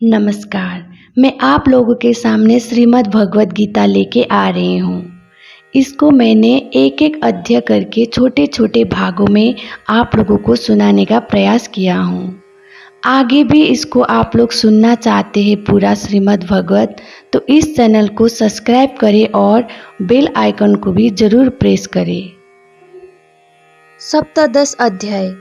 नमस्कार। मैं आप लोगों के सामने श्रीमद् भगवत गीता लेके आ रही हूँ। इसको मैंने एक एक अध्याय करके छोटे छोटे भागों में आप लोगों को सुनाने का प्रयास किया हूँ। आगे भी इसको आप लोग सुनना चाहते हैं पूरा श्रीमद् भगवत, तो इस चैनल को सब्सक्राइब करें और बेल आइकन को भी ज़रूर प्रेस करें। सप्तदश अध्याय।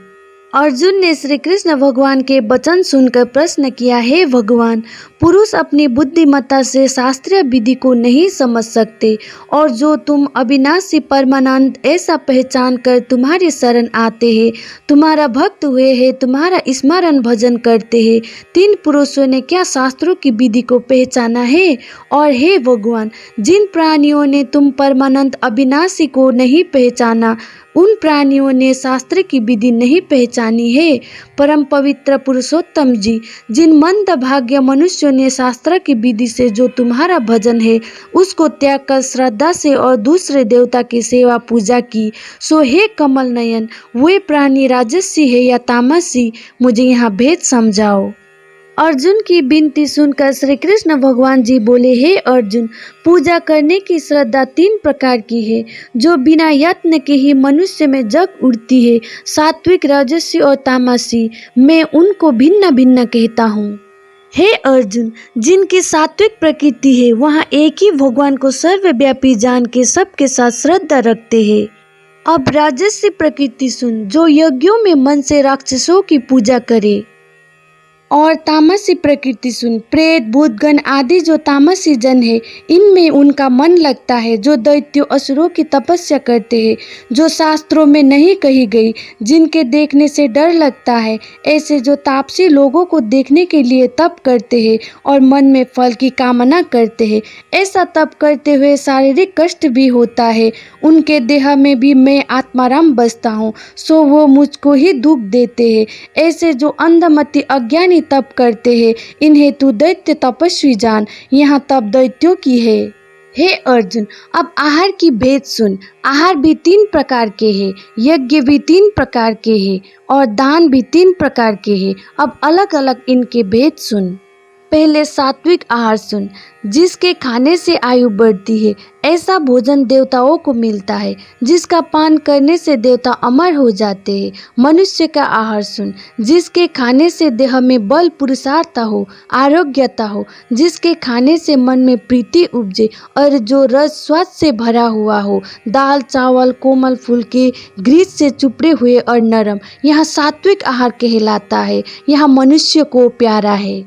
अर्जुन ने श्री कृष्ण भगवान के वचन सुनकर प्रश्न किया, हे भगवान, पुरुष अपनी बुद्धिमत्ता से शास्त्रीय विधि को नहीं समझ सकते, और जो तुम अविनाशी परमानंद ऐसा पहचान कर तुम्हारी शरण आते हैं, तुम्हारा भक्त हुए हैं, तुम्हारा स्मरण भजन करते हैं, तीन पुरुषों ने क्या शास्त्रों की विधि को पहचाना है? और हे भगवान, जिन प्राणियों ने तुम परमानंद अविनाशी को नहीं पहचाना, उन प्राणियों ने शास्त्र की विधि नहीं पहचानी है। परम पवित्र पुरुषोत्तम जी, जिन मंद भाग्य मनुष्यों ने शास्त्र की विधि से जो तुम्हारा भजन है उसको त्याग कर श्रद्धा से और दूसरे देवता की सेवा पूजा की, सो हे कमल नयन, वे प्राणी राजसी है या तामसी, मुझे यहाँ भेद समझाओ। अर्जुन की विनती सुनकर श्री कृष्ण भगवान जी बोले, हे अर्जुन, पूजा करने की श्रद्धा तीन प्रकार की है, जो बिना यत्न के ही मनुष्य में जग उठती है, सात्विक, राजसी और तामसी। मैं उनको भिन्न भिन्न कहता हूँ। हे अर्जुन, जिनकी सात्विक प्रकृति है वहाँ एक ही भगवान को सर्वव्यापी जान के सबके साथ श्रद्धा रखते हैं। अब राजसी प्रकृति सुन, जो यज्ञों में मन से राक्षसों की पूजा करे। और तामसी प्रकृति सुन, प्रेत, भूतगण आदि जो तामसी जन है, इनमें उनका मन लगता है, जो दैत्यों असुरों की तपस्या करते हैं, जो शास्त्रों में नहीं कही गई, जिनके देखने से डर लगता है, ऐसे जो तापसी लोगों को देखने के लिए तप करते हैं और मन में फल की कामना करते हैं। ऐसा तप करते हुए शारीरिक कष्ट भी होता है, उनके देह में भी मैं आत्माराम बसता हूँ, सो वो मुझको ही दुख देते हैं। ऐसे जो अंधमति अज्ञानी तप करते हैं, इन्हें तू दैत्य तपस्वी जान, यहाँ तप दैत्यों की है। हे अर्जुन, अब आहार की भेद सुन। आहार भी तीन प्रकार के हैं, यज्ञ भी तीन प्रकार के हैं और दान भी तीन प्रकार के हैं। अब अलग अलग इनके भेद सुन। पहले सात्विक आहार सुन, जिसके खाने से आयु बढ़ती है, ऐसा भोजन देवताओं को मिलता है, जिसका पान करने से देवता अमर हो जाते हैं। मनुष्य का आहार सुन, जिसके खाने से देह में बल, पुरुषार्थ हो, आरोग्यता हो, जिसके खाने से मन में प्रीति उपजे और जो रस स्वाद से भरा हुआ हो, दाल, चावल, कोमल फुलके, ग्रीस से चुपड़े हुए और नरम, यह सात्विक आहार कहलाता है, यह मनुष्य को प्यारा है।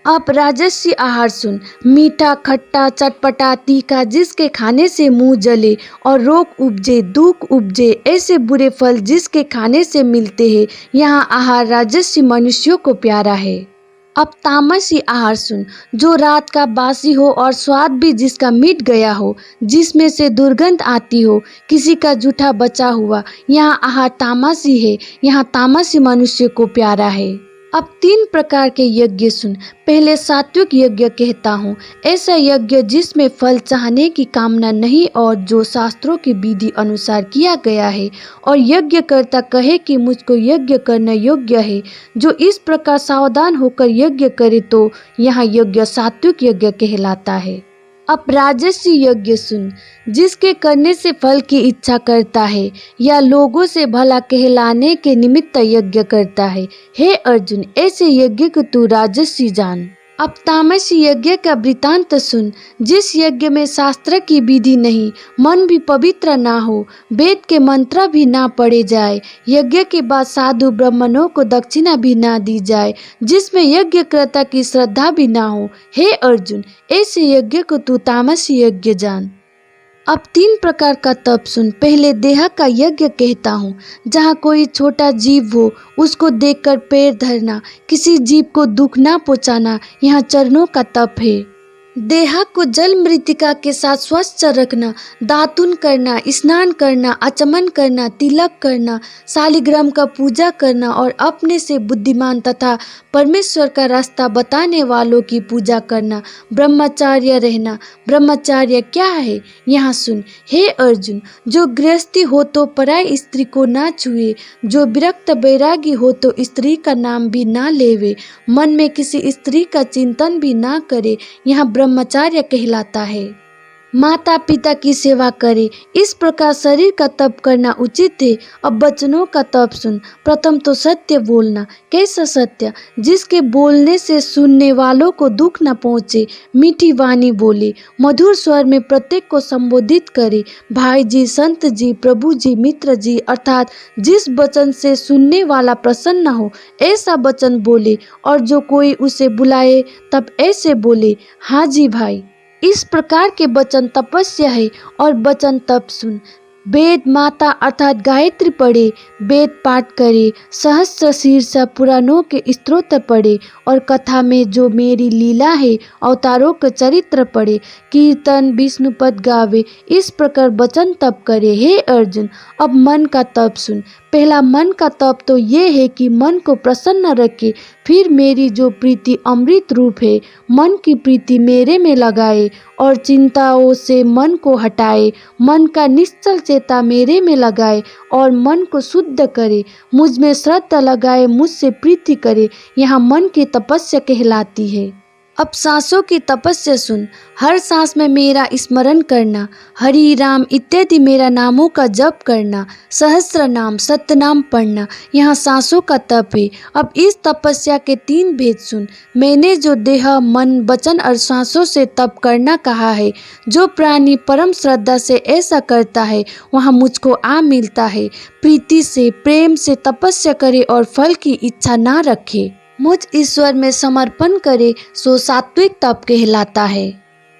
अब राजसी आहार सुन, मीठा, खट्टा, चटपटा, तीखा, जिसके खाने से मुंह जले और रोग उपजे, दुख उपजे, ऐसे बुरे फल जिसके खाने से मिलते हैं, यहाँ आहार राजसी मनुष्यों को प्यारा है। अब तामसी आहार सुन, जो रात का बासी हो और स्वाद भी जिसका मिट गया हो, जिसमें से दुर्गंध आती हो, किसी का जूठा बचा हुआ, यहाँ आहार तामसी है, यहाँ तामसी मनुष्य को प्यारा है। अब तीन प्रकार के यज्ञ सुन। पहले सात्विक यज्ञ कहता हूँ, ऐसा यज्ञ जिसमें फल चाहने की कामना नहीं और जो शास्त्रों की विधि अनुसार किया गया है, और यज्ञ करता कहे कि मुझको यज्ञ करना योग्य है। जो इस प्रकार सावधान होकर यज्ञ करे तो यहाँ यज्ञ सात्विक यज्ञ कहलाता है। अब राजसी यज्ञ सुन, जिसके करने से फल की इच्छा करता है या लोगों से भला कहलाने के निमित्त यज्ञ करता है। हे अर्जुन, ऐसे यज्ञ को तू राजसी जान। अब तामसी यज्ञ का वृतांत सुन, जिस यज्ञ में शास्त्र की विधि नहीं, मन भी पवित्र ना हो, वेद के मंत्र भी ना पढ़े जाए, यज्ञ के बाद साधु ब्राह्मणों को दक्षिणा भी ना दी जाए, जिसमें यज्ञकर्ता की श्रद्धा भी ना हो। हे अर्जुन, ऐसे यज्ञ को तू तामसी यज्ञ जान। अब तीन प्रकार का तप सुन। पहले देह का यज्ञ कहता हूँ, जहाँ कोई छोटा जीव हो उसको देखकर पैर धरना, किसी जीव को दुख ना पहुँचाना, यहाँ चरणों का तप है। देह को जल मृतिका के साथ स्वच्छ रखना, दातुन करना, स्नान करना, आचमन करना, तिलक करना, शालिग्राम का पूजा करना और अपने से बुद्धिमान तथा परमेश्वर का रास्ता बताने वालों की पूजा करना, ब्रह्मचार्य रहना। ब्रह्मचार्य क्या है यहाँ सुन। हे अर्जुन, जो गृहस्थी हो तो पराई स्त्री को ना छुए, जो विरक्त बैरागी हो तो स्त्री का नाम भी ना लेवे, मन में किसी स्त्री का चिंतन भी ना करे, यहाँ ब्रह्मचार्य कहलाता है। माता पिता की सेवा करे, इस प्रकार शरीर का तप करना उचित है। अब वचनों का तप सुन। प्रथम तो सत्य बोलना। कैसा सत्य? जिसके बोलने से सुनने वालों को दुख न पहुँचे, मीठी वाणी बोले, मधुर स्वर में प्रत्येक को संबोधित करे, भाई जी, संत जी, प्रभु जी, मित्र जी, अर्थात जिस वचन से सुनने वाला प्रसन्न हो ऐसा वचन बोले, और जो कोई उसे बुलाए तब ऐसे बोले, हाँ जी भाई। इस प्रकार के वचन तपस्या है। और वचन तप सुन। वेद माता अर्थात गायत्री पढ़े, वेद पाठ करे, सहस्र शीर्ष पुराणों के स्तोत्र पढ़े और कथा में जो मेरी लीला है अवतारों के चरित्र पढ़े, कीर्तन विष्णु पद गावे, इस प्रकार वचन तप करे। हे अर्जुन, अब मन का तप सुन। पहला मन का तप तो ये है कि मन को प्रसन्न रखे, फिर मेरी जो प्रीति अमृत रूप है, मन की प्रीति मेरे में लगाए और चिंताओं से मन को हटाए, मन का निश्चल चेता मेरे में लगाए और मन को शुद्ध करे, मुझ में श्रद्धा लगाए, मुझसे प्रीति करे, यहाँ मन की तपस्या कहलाती है। अब सांसों की तपस्या सुन। हर सांस में मेरा स्मरण करना, हरि राम इत्यादि मेरा नामों का जप करना, सहस्त्र नाम सत्यनाम पढ़ना, यहाँ सांसों का तप है। अब इस तपस्या के 3 भेद सुन। मैंने जो देह मन वचन और सांसों से तप करना कहा है, जो प्राणी परम श्रद्धा से ऐसा करता है वहाँ मुझको आ मिलता है। प्रीति से प्रेम से तपस्या करे और फल की इच्छा ना रखे, मुझ ईश्वर में समर्पण करे, सो सात्विक तप कहलाता है।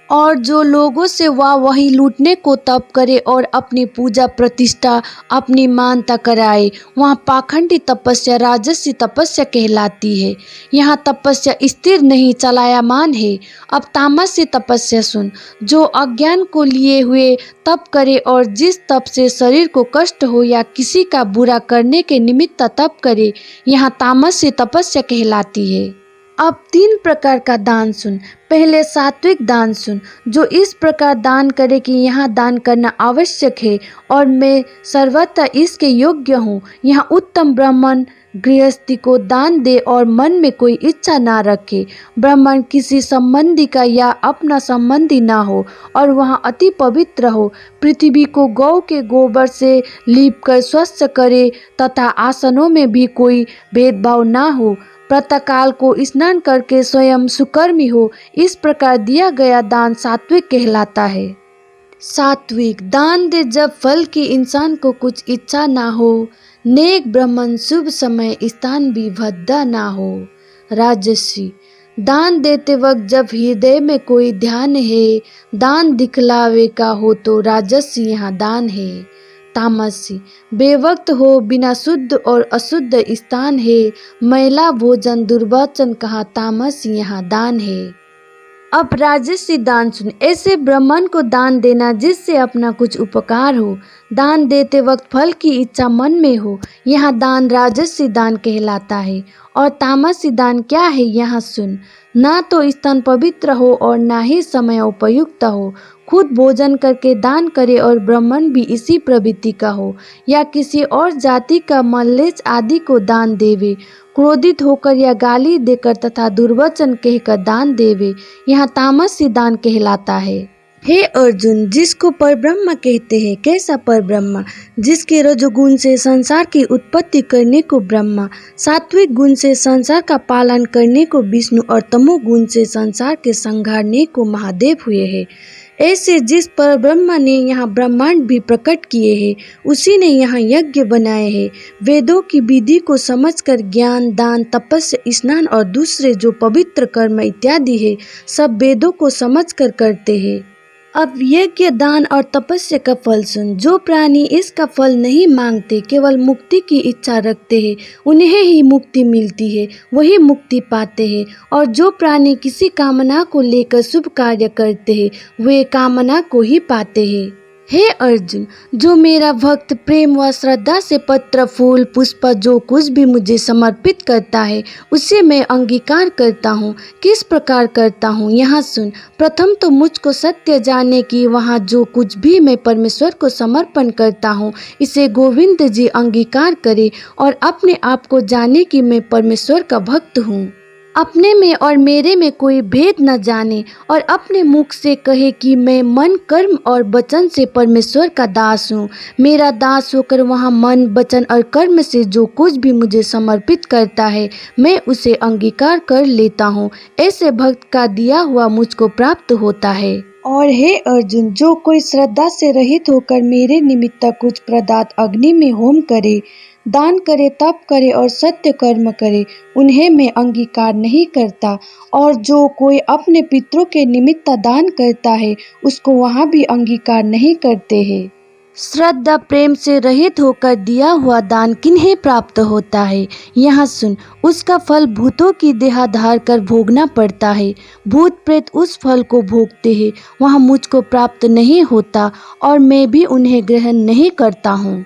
और जो लोगों से वही लूटने को तप करे और अपनी पूजा प्रतिष्ठा अपनी मानता कराए, वहाँ पाखंडी तपस्या राजसी तपस्या कहलाती है। यहाँ तपस्या स्थिर नहीं चलायमान है। अब तामसी तपस्या सुन। जो अज्ञान को लिए हुए तप करे और जिस तप से शरीर को कष्ट हो या किसी का बुरा करने के निमित्त तप करे, यहाँ तामसी तपस्या कहलाती है। अब 3 प्रकार का दान सुन। पहले सात्विक दान सुन। जो इस प्रकार दान करे कि यहाँ दान करना आवश्यक है और मैं सर्वथा इसके योग्य हूँ, यहाँ उत्तम ब्राह्मण गृहस्थी को दान दे और मन में कोई इच्छा ना रखे, ब्राह्मण किसी संबंधी का या अपना संबंधी ना हो और वहाँ अति पवित्र हो, पृथ्वी को गौ के गोबर से लीप कर स्वच्छ करे तथा आसनों में भी कोई भेदभाव ना हो, प्रातःकाल को स्नान करके स्वयं सुकर्मी हो, इस प्रकार दिया गया दान सात्विक कहलाता है। सात्विक दान दे जब फल की इंसान को कुछ इच्छा ना हो, नेक ब्राह्मण शुभ समय स्थान भी भद्दा ना हो। राजसी दान देते वक्त जब हृदय में कोई ध्यान है, दान दिखलावे का हो तो राजसी यहाँ दान है। तामसी बेवक्त हो, बिना शुद्ध और अशुद्ध स्थान है, मैला भोजन दुर्वाचन कहा, तामसी यहाँ दान है। अब राजसी दान सुन। ऐसे ब्राह्मण को दान देना जिससे अपना कुछ उपकार हो, दान देते वक्त फल की इच्छा मन में हो, यहाँ दान राजसी दान कहलाता है। और तामसी दान क्या है यहाँ सुन। ना तो स्थान पवित्र हो और ना ही समय उपयुक्त हो, खुद भोजन करके दान करे और ब्राह्मण भी इसी प्रवृत्ति का हो, या किसी और जाति का मल्लेच आदि को दान देवे, क्रोधित होकर या गाली देकर तथा दुर्वचन कहकर दान देवे, यहाँ तामसी दान कहलाता है। हे अर्जुन, जिसको परब्रह्म कहते हैं, कैसा परब्रह्म? जिसके रजोगुण से संसार की उत्पत्ति करने को ब्रह्मा, सात्विक गुण से संसार का पालन करने को विष्णु और तमोगुण से संसार के संहारने को महादेव हुए हैं। ऐसे जिस परब्रह्म ने यहाँ ब्रह्मांड भी प्रकट किए हैं, उसी ने यहाँ यज्ञ बनाए हैं। वेदों की विधि को समझकर ज्ञान, दान, तपस्या, स्नान और दूसरे जो पवित्र कर्म इत्यादि है, सब वेदों को समझकर करते हैं। अब यज्ञ, दान और तपस्या का फल सुन। जो प्राणी इसका फल नहीं मांगते, केवल मुक्ति की इच्छा रखते हैं, उन्हें ही मुक्ति मिलती है, वही मुक्ति पाते हैं। और जो प्राणी किसी कामना को लेकर शुभ कार्य करते हैं, वे कामना को ही पाते हैं। हे अर्जुन, जो मेरा भक्त प्रेम व श्रद्धा से पत्र, फूल, पुष्प जो कुछ भी मुझे समर्पित करता है, उसे मैं अंगीकार करता हूँ। किस प्रकार करता हूँ, यहाँ सुन। प्रथम तो मुझको सत्य जाने की, वहाँ जो कुछ भी मैं परमेश्वर को समर्पण करता हूँ, इसे गोविंद जी अंगीकार करे और अपने आप को जाने कि मैं परमेश्वर का भक्त हूँ। अपने में और मेरे में कोई भेद न जाने और अपने मुख से कहे कि मैं मन, कर्म और वचन से परमेश्वर का दास हूँ। मेरा दास होकर वहाँ मन, वचन और कर्म से जो कुछ भी मुझे समर्पित करता है, मैं उसे अंगीकार कर लेता हूँ। ऐसे भक्त का दिया हुआ मुझको प्राप्त होता है। और हे अर्जुन, जो कोई श्रद्धा से रहित होकर मेरे निमित्त कुछ पदार्थ अग्नि में होम करे, दान करे, तप करे और सत्य कर्म करे, उन्हें मैं अंगीकार नहीं करता। और जो कोई अपने पितरों के निमित्त दान करता है, उसको वहाँ भी अंगीकार नहीं करते हैं। श्रद्धा प्रेम से रहित होकर दिया हुआ दान किन्हें प्राप्त होता है, यहाँ सुन। उसका फल भूतों की देह धार कर भोगना पड़ता है। भूत प्रेत उस फल को भोगते हैं, वहाँ मुझको प्राप्त नहीं होता और मैं भी उन्हें ग्रहण नहीं करता हूँ।